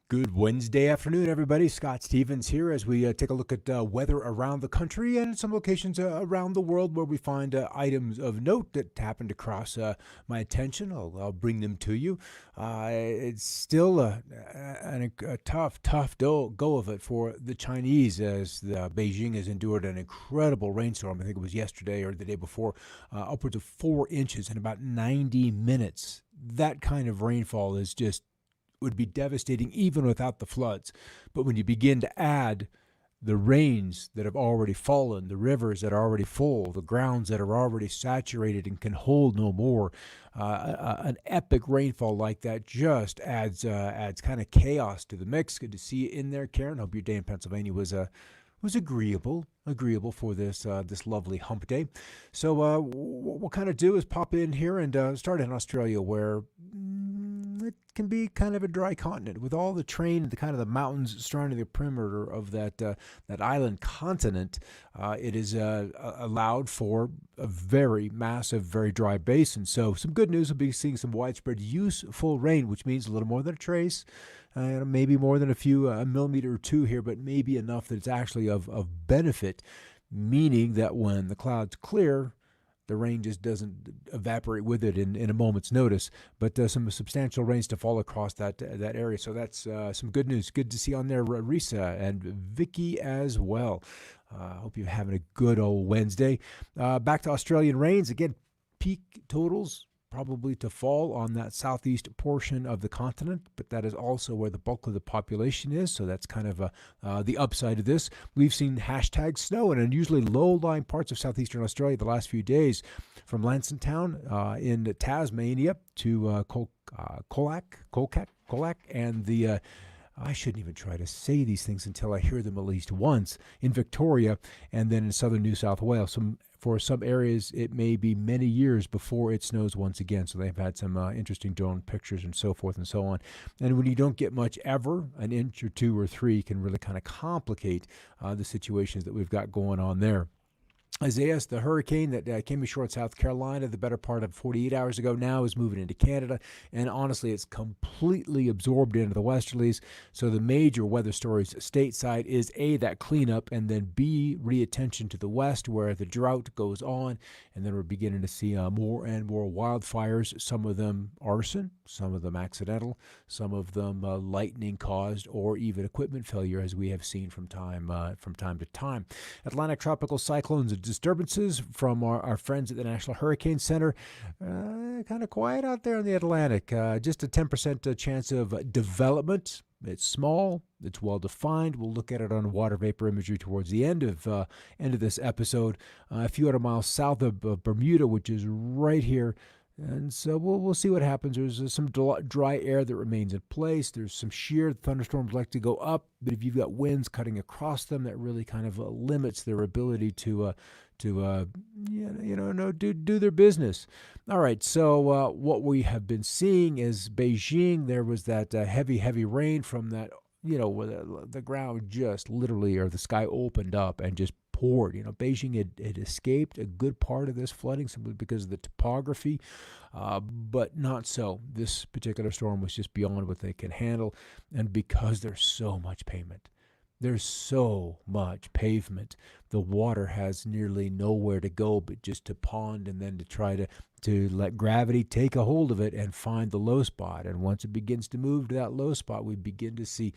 Good Wednesday afternoon, everybody. Scott Stevens here as we take a look at weather around the country and some locations around the world where we find items of note that happen to cross my attention. I'll bring them to you. It's still a tough go of it for the Chinese as Beijing has endured an incredible rainstorm. I think it was yesterday or the day before, upwards of 4 inches in about 90 minutes. That kind of rainfall is just would be devastating even without the floods. But when you begin to add the rains that have already fallen, the rivers that are already full, the grounds that are already saturated and can hold no more, an epic rainfall like that just adds kind of chaos to the mix. Good to see you in there, Karen. Hope your day in Pennsylvania was agreeable for this lovely hump day. So what we'll kind of do is pop in here and start in Australia, where it can be kind of a dry continent with all the terrain and the kind of the mountains surrounding the perimeter of that island continent. It is allowed for a very massive, very dry basin. So some good news, we'll be seeing some widespread useful rain, which means a little more than a trace. Maybe more than a few, a millimeter or two here, but maybe enough that it's actually of benefit, meaning that when the clouds clear, the rain just doesn't evaporate with it in a moment's notice, but some substantial rains to fall across that area. So that's some good news. Good to see on there, Risa and Vicky as well. Hope you're having a good old Wednesday. Back to Australian rains. Again, peak totals probably to fall on that southeast portion of the continent, but that is also where the bulk of the population is, so that's kind of the upside of this. We've seen hashtag snow in unusually low-lying parts of southeastern Australia the last few days, from Lansingtown in Tasmania to Colac, and the I shouldn't even try to say these things until I hear them at least once, in Victoria, and then in southern New South Wales. For some areas, it may be many years before it snows once again. So they've had some interesting drone pictures and so forth and so on. And when you don't get much ever, an inch or two or three can really kind of complicate the situations that we've got going on there. Isaias, the hurricane that came ashore in South Carolina the better part of 48 hours ago, now is moving into Canada, and honestly, it's completely absorbed into the westerlies. So the major weather stories stateside is A, that cleanup, and then B, reattention to the west, where the drought goes on, and then we're beginning to see more and more wildfires, some of them arson, some of them accidental, some of them lightning caused, or even equipment failure, as we have seen from time to time. Atlantic tropical cyclones and disturbances from our friends at the National Hurricane Center. Kind of quiet out there in the Atlantic. Just a 10% chance of development. It's small. It's well defined. We'll look at it on water vapor imagery towards the end of this episode. A few hundred miles south of Bermuda, which is right here. And so we'll see what happens. There's some dry air that remains in place. There's some shear. Thunderstorms like to go up, but if you've got winds cutting across them, that really kind of limits their ability to do their business. All right, so what we have been seeing is Beijing. There was that heavy rain from that, where the ground just literally, or the sky opened up and just poured. Beijing had escaped a good part of this flooding simply because of the topography, but not so. This particular storm was just beyond what they can handle, and because there's so much pavement. There's so much pavement. The water has nearly nowhere to go but just to pond, and then to try to let gravity take a hold of it and find the low spot. And once it begins to move to that low spot, we begin to see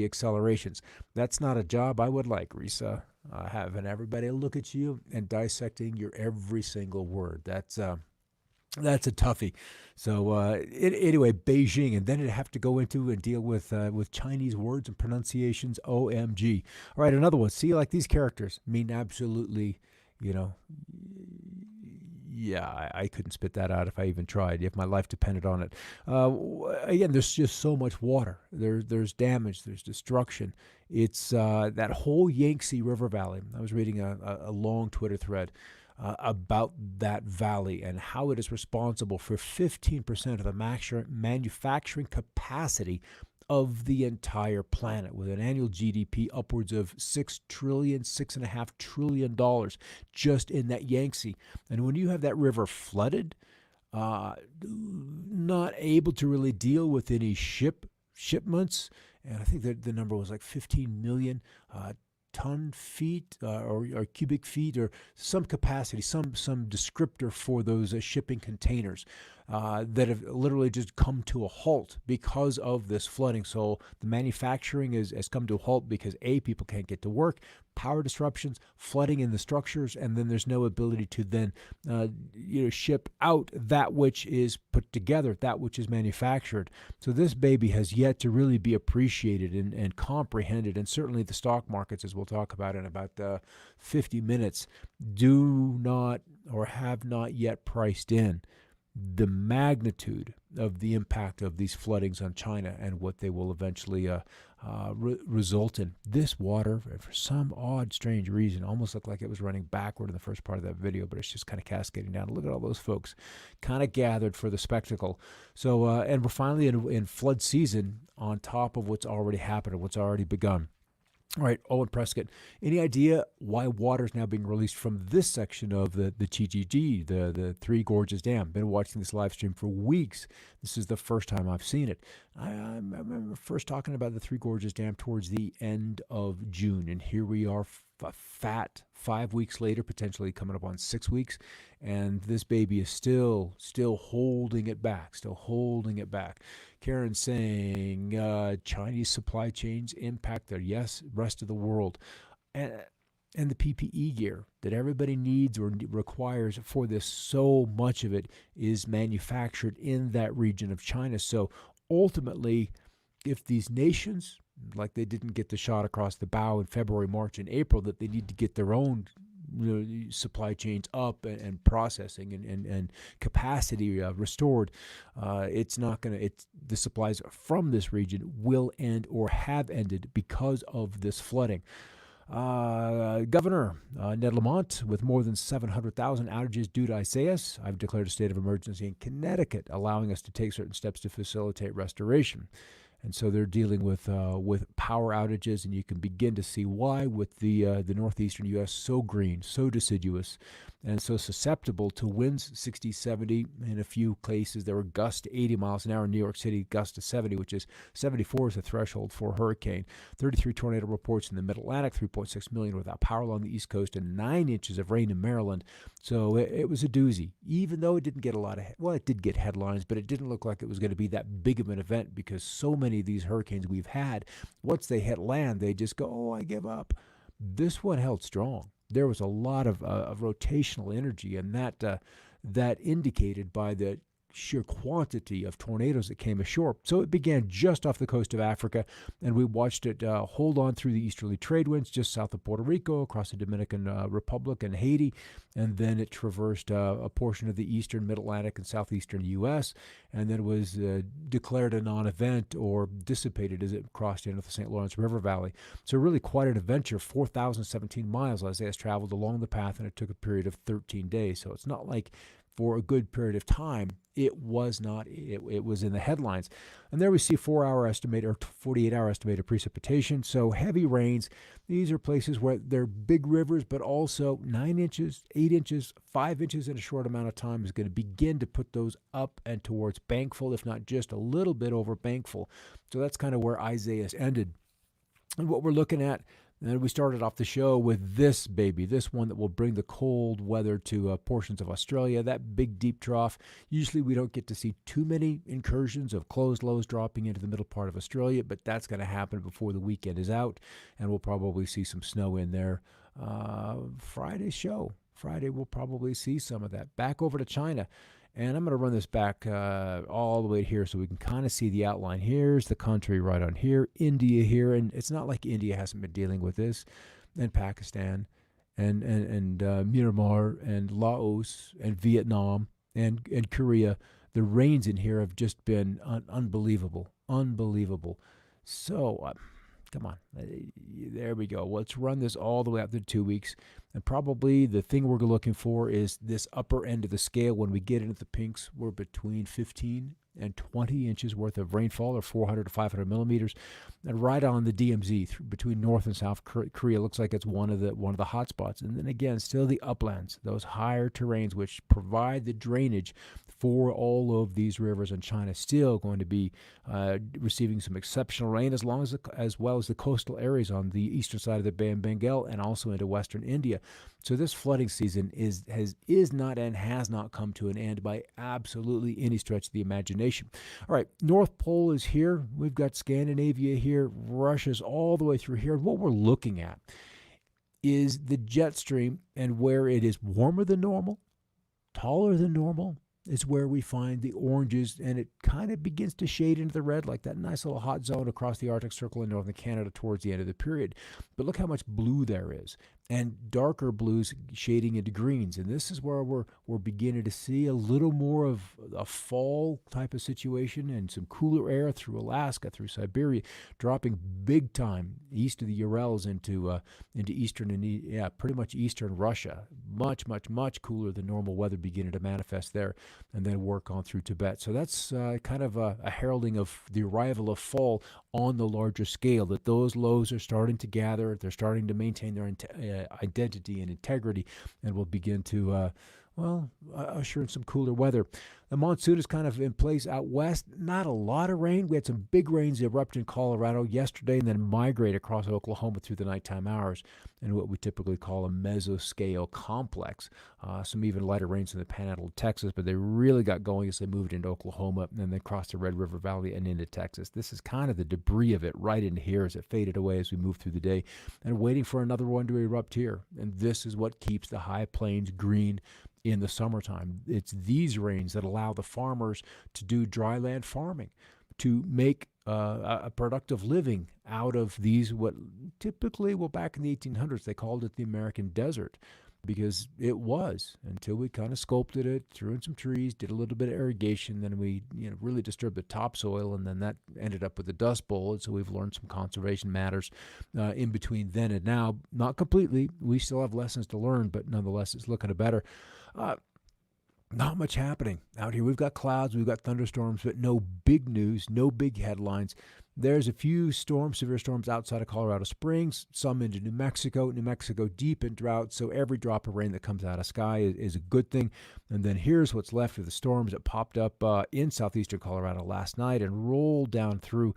accelerations. That's not a job I would like, Risa. Having everybody look at you and dissecting your every single word. That's a toughie. So anyway, Beijing, and then it'd have to go into and deal with Chinese words and pronunciations. OMG. All right, another one. See, like these characters mean absolutely, yeah, I couldn't spit that out if I even tried, if my life depended on it. Again, there's just so much water. There's damage. There's destruction. It's that whole Yangtze River Valley. I was reading a long Twitter thread about that valley and how it is responsible for 15% of the manufacturing capacity of the entire planet, with an annual GDP upwards of $6.5 trillion just in that Yangtze. And when you have that river flooded, not able to really deal with any ship shipments, and I think that the number was like 15 million ton feet or cubic feet or some capacity, some descriptor for those shipping containers that have literally just come to a halt because of this flooding. So the manufacturing has come to a halt because people can't get to work, power disruptions, flooding in the structures, and then there's no ability to then ship out that which is put together, that which is manufactured. So this baby has yet to really be appreciated and comprehended, and certainly the stock markets, as we'll talk about in about 50 minutes, do not or have not yet priced in the magnitude of the impact of these floodings on China and what they will eventually result in. This water, for some odd, strange reason, almost looked like it was running backward in the first part of that video, but it's just kind of cascading down. Look at all those folks kind of gathered for the spectacle. So, and we're finally in flood season on top of what's already happened and what's already begun. All right, Owen Prescott, any idea why water is now being released from this section of the GGG, the Three Gorges Dam? Been watching this live stream for weeks. This is the first time I've seen it. I remember first talking about the Three Gorges Dam towards the end of June, and here we are a fat 5 weeks later, potentially coming up on 6 weeks, and this baby is still holding it back, Karen saying Chinese supply chains impact the rest of the world, and the PPE gear that everybody needs or requires for this, so much of it is manufactured in that region of China. So ultimately, if these nations, like they didn't get the shot across the bow in February, March, and April, that they need to get their own supply chains up and processing and capacity restored, it's not going to, the supplies from this region will end or have ended because of this flooding. Governor Ned Lamont, with more than 700,000 outages due to Isaias, I've declared a state of emergency in Connecticut, allowing us to take certain steps to facilitate restoration. And so they're dealing with power outages, and you can begin to see why, with the northeastern U.S. so green, so deciduous, and so susceptible to winds 60, 70. In a few places, there were gusts to 80 miles an hour in New York City, gusts to 70, which is 74 is the threshold for a hurricane. 33 tornado reports in the Mid-Atlantic, 3.6 million without power along the East Coast, and 9 inches of rain in Maryland. So it was a doozy, even though it didn't get a lot of, it did get headlines, but it didn't look like it was going to be that big of an event, because so many of these hurricanes we've had, once they hit land, they just go, oh, I give up. This one held strong. There was a lot of rotational energy, and that indicated by the sheer quantity of tornadoes that came ashore. So it began just off the coast of Africa, and we watched it hold on through the easterly trade winds just south of Puerto Rico, across the Dominican Republic and Haiti, and then it traversed a portion of the eastern, mid-Atlantic, and southeastern U.S., and then was declared a non-event or dissipated as it crossed into the St. Lawrence River Valley. So really quite an adventure. 4,017 miles Isaias traveled along the path, and it took a period of 13 days. So it's not like for a good period of time it was not. It was in the headlines. And there we see 4-hour estimate or 48-hour estimated precipitation. So heavy rains. These are places where they're big rivers, but also 9 inches, 8 inches, 5 inches in a short amount of time is going to begin to put those up and towards Bankful, if not just a little bit over Bankful. So that's kind of where Isaias ended. And what we're looking at, and we started off the show with this baby, this one that will bring the cold weather to portions of Australia, that big deep trough. Usually we don't get to see too many incursions of closed lows dropping into the middle part of Australia, but that's going to happen before the weekend is out, and we'll probably see some snow in there. Friday's show. Friday we'll probably see some of that. Back over to China. And I'm going to run this back all the way here so we can kind of see the outline. Here's the country right on here, India here, and it's not like India hasn't been dealing with this, and Pakistan, and Myanmar, and Laos, and Vietnam, and Korea. The rains in here have just been unbelievable. So, come on, there we go. Let's run this all the way up to 2 weeks. And probably the thing we're looking for is this upper end of the scale. When we get into the pinks, we're between 15 120 inches worth of rainfall, or 400 to 500 millimeters, and right on the DMZ between North and South Korea. Looks like it's one of the hot spots. And then again, still the uplands, those higher terrains which provide the drainage for all of these rivers in China, still going to be receiving some exceptional rain, as well as the coastal areas on the eastern side of the Bay of Bengal and also into western India. So this flooding season is not and has not come to an end by absolutely any stretch of the imagination. All right, North Pole is here. We've got Scandinavia here. Russia's all the way through here. And what we're looking at is the jet stream, and where it is warmer than normal, taller than normal, is where we find the oranges, and it kind of begins to shade into the red, like that nice little hot zone across the Arctic Circle in northern Canada towards the end of the period. But look how much blue there is, and darker blues shading into greens. And this is where we're beginning to see a little more of a fall type of situation, and some cooler air through Alaska, through Siberia, dropping big time east of the Urals into eastern and pretty much eastern Russia. Much, much, much cooler than normal weather beginning to manifest there, and then work on through Tibet. So that's kind of a heralding of the arrival of fall on the larger scale, that those lows are starting to gather, they're starting to maintain their identity and integrity, and will begin to usher in some cooler weather. The monsoon is kind of in place out west. Not a lot of rain. We had some big rains erupt in Colorado yesterday and then migrate across Oklahoma through the nighttime hours in what we typically call a mesoscale complex. Some even lighter rains in the panhandle of Texas, but they really got going as they moved into Oklahoma and then crossed the Red River Valley and into Texas. This is kind of the debris of it right into here as it faded away as we moved through the day, and waiting for another one to erupt here. And this is what keeps the high plains green in the summertime. It's these rains that allow the farmers to do dry land farming, to make a productive living out of these, what typically, back in the 1800s, they called it the American desert, because it was, until we kind of sculpted it, threw in some trees, did a little bit of irrigation, then we really disturbed the topsoil, and then that ended up with the Dust Bowl. And so we've learned some conservation matters in between then and now. Not completely. We still have lessons to learn, but nonetheless, it's looking better. Not much happening out here. We've got clouds, we've got thunderstorms, but no big news, no big headlines. There's a few severe storms outside of Colorado Springs, some into New Mexico. New Mexico deep in drought, so every drop of rain that comes out of sky is a good thing. And then here's what's left of the storms that popped up in southeastern Colorado last night and rolled down through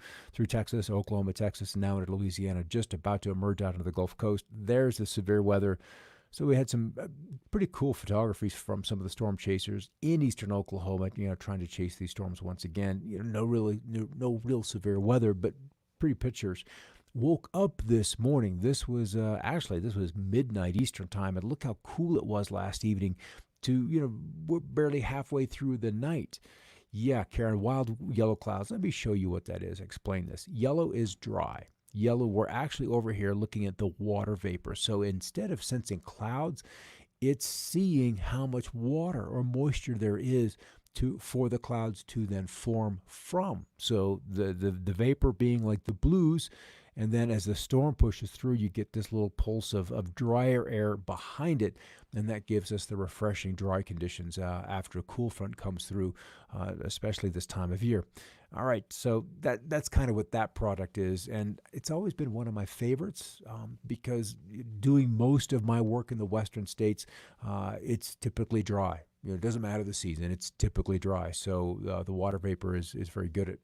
Texas, Oklahoma, Texas, and now into Louisiana, just about to emerge out into the Gulf Coast. There's the severe weather. So we had some pretty cool photographies from some of the storm chasers in eastern Oklahoma, trying to chase these storms once again. No real severe weather, but pretty pictures. Woke up this morning. This was midnight Eastern time, and look how cool it was last evening. We're barely halfway through the night. Yeah, Karen, wild yellow clouds. Let me show you what that is. Explain this. Yellow is dry. Yellow, we're actually over here looking at the water vapor. So instead of sensing clouds, it's seeing how much water or moisture there is for the clouds to then form from. So the vapor being like the blues, and then as the storm pushes through, you get this little pulse of drier air behind it, and that gives us the refreshing dry conditions after a cool front comes through, especially this time of year. All right, so that's kind of what that product is, and it's always been one of my favorites because doing most of my work in the western states, it's typically dry. It doesn't matter the season, it's typically dry. So the water vapor is very good at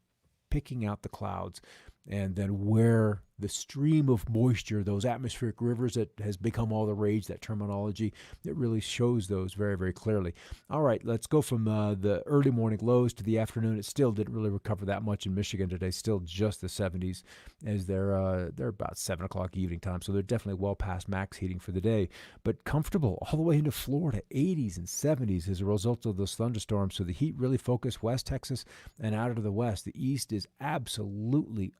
picking out the clouds, and then where the stream of moisture, those atmospheric rivers that has become all the rage, that terminology, it really shows those very, very clearly. All right, let's go from the early morning lows to the afternoon. It still didn't really recover that much in Michigan today, still just the 70s, as they're about 7 o'clock evening time, so they're definitely well past max heating for the day, but comfortable all the way into Florida, 80s and 70s as a result of those thunderstorms. So the heat really focused West Texas and out of the west. The east is absolutely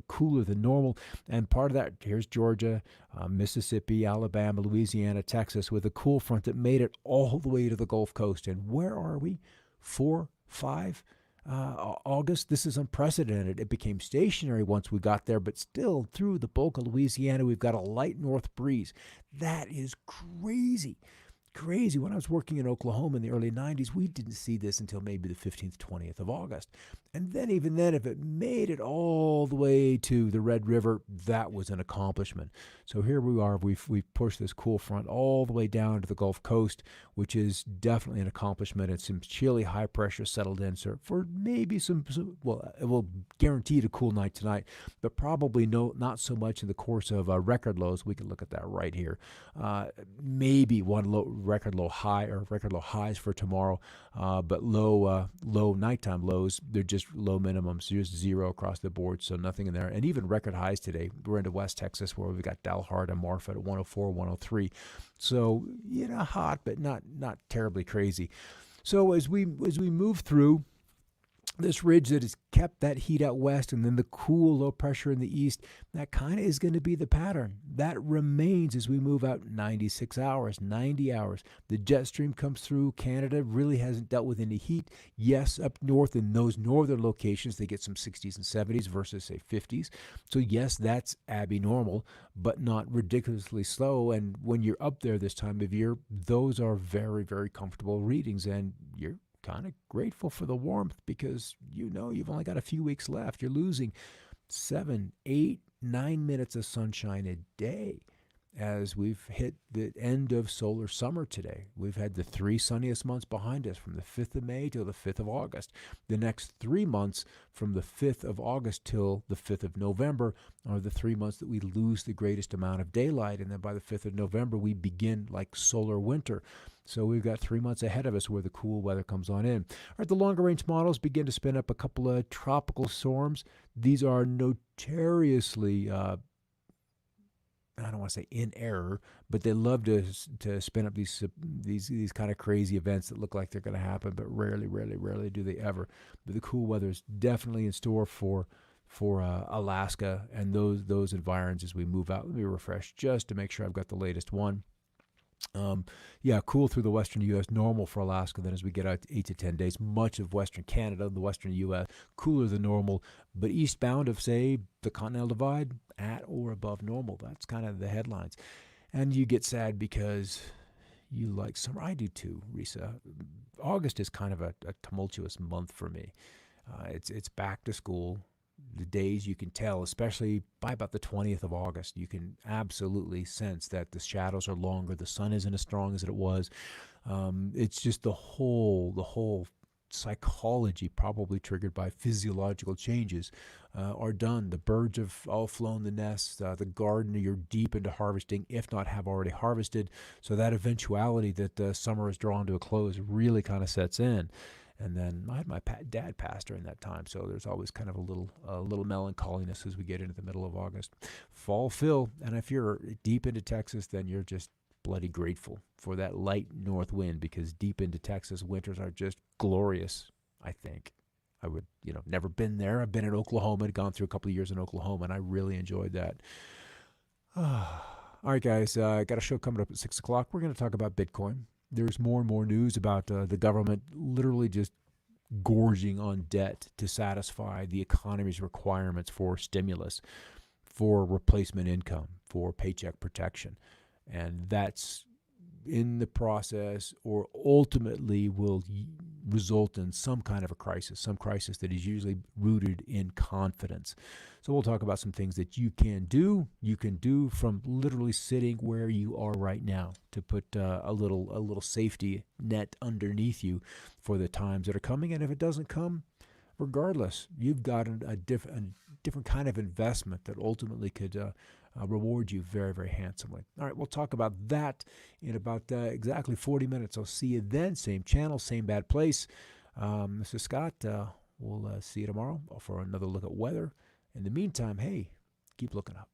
cooler than normal. And part of that, here's Georgia, Mississippi, Alabama, Louisiana, Texas, with a cool front that made it all the way to the Gulf Coast. And where are we? 4, 5 August? This is unprecedented. It became stationary once we got there, but still through the bulk of Louisiana, we've got a light north breeze. That is crazy. crazy. When I was working in Oklahoma in the early 90s, we didn't see this until maybe the 15th, 20th of August. And then even then, if it made it all the way to the Red River, that was an accomplishment. So here we are. We've pushed this cool front all the way down to the Gulf Coast, which is definitely an accomplishment. And some chilly high pressure settled in for maybe well, it will guarantee a cool night tonight, but probably not so much in the course of record lows. We can look at that right here. Maybe one record low high or record low highs for tomorrow, but low nighttime lows. They're just low minimums, just zero across the board, so nothing in there. And even record highs today. We're into West Texas where we've got Dalhart and Marfa at 104, 103. So hot, but not terribly crazy. So as we move through this ridge that has kept that heat out west and then the cool low pressure in the east, that kind of is going to be the pattern. That remains as we move out 96 hours, 90 hours. The jet stream comes through. Canada really hasn't dealt with any heat. Yes, up north in those northern locations, they get some 60s and 70s versus, say, 50s. So, yes, that's abnormal, but not ridiculously slow. And when you're up there this time of year, those are very, very comfortable readings, and you're kind of grateful for the warmth because you've only got a few weeks left. You're losing 7, 8, 9 minutes of sunshine a day as we've hit the end of solar summer today. We've had the 3 sunniest months behind us from the 5th of May till the 5th of August. The next 3 months from the 5th of August till the 5th of November are the 3 months that we lose the greatest amount of daylight. And then by the 5th of November, we begin like solar winter. So we've got 3 months ahead of us where the cool weather comes on in. All right, the longer range models begin to spin up a couple of tropical storms. These are notoriously, I don't want to say in error, but they love to spin up these kind of crazy events that look like they're going to happen, but rarely do they ever. But the cool weather is definitely in store for Alaska and those environs as we move out. Let me refresh just to make sure I've got the latest one. Cool through the western U.S., normal for Alaska. Then as we get out 8 to 10 days, much of western Canada, the western U.S., cooler than normal. But eastbound of, say, the Continental Divide, at or above normal. That's kind of the headlines. And you get sad because you like summer. I do too, Risa. August is kind of a tumultuous month for me. It's back to school. The days you can tell, especially by about the 20th of August, you can absolutely sense that the shadows are longer. The sun isn't as strong as it was. It's just the whole psychology, probably triggered by physiological changes, are done. The birds have all flown the nest. The garden, you're deep into harvesting, if not have already harvested. So that eventuality that summer is drawn to a close really kind of sets in. And then I had my dad pass during that time, so there's always kind of a little melancholiness as we get into the middle of August. Fall fill, and if you're deep into Texas, then you're just bloody grateful for that light north wind, because deep into Texas, winters are just glorious, I think. I would, never been there. I've been in Oklahoma, had gone through a couple of years in Oklahoma, and I really enjoyed that. All right, guys, I got a show coming up at 6 o'clock. We're going to talk about Bitcoin. There's more and more news about the government literally just gorging on debt to satisfy the economy's requirements for stimulus, for replacement income, for paycheck protection. And that's in the process, or ultimately will result in some kind of a crisis, some crisis that is usually rooted in confidence. So we'll talk about some things that you can do. You can do from literally sitting where you are right now to put a little safety net underneath you for the times that are coming. And if it doesn't come, regardless, you've got a different kind of investment that ultimately could reward you very, very handsomely. All right, we'll talk about that in about exactly 40 minutes. I'll see you then. Same channel, same bad place. This is Scott. We'll see you tomorrow for another look at weather. In the meantime, hey, keep looking up.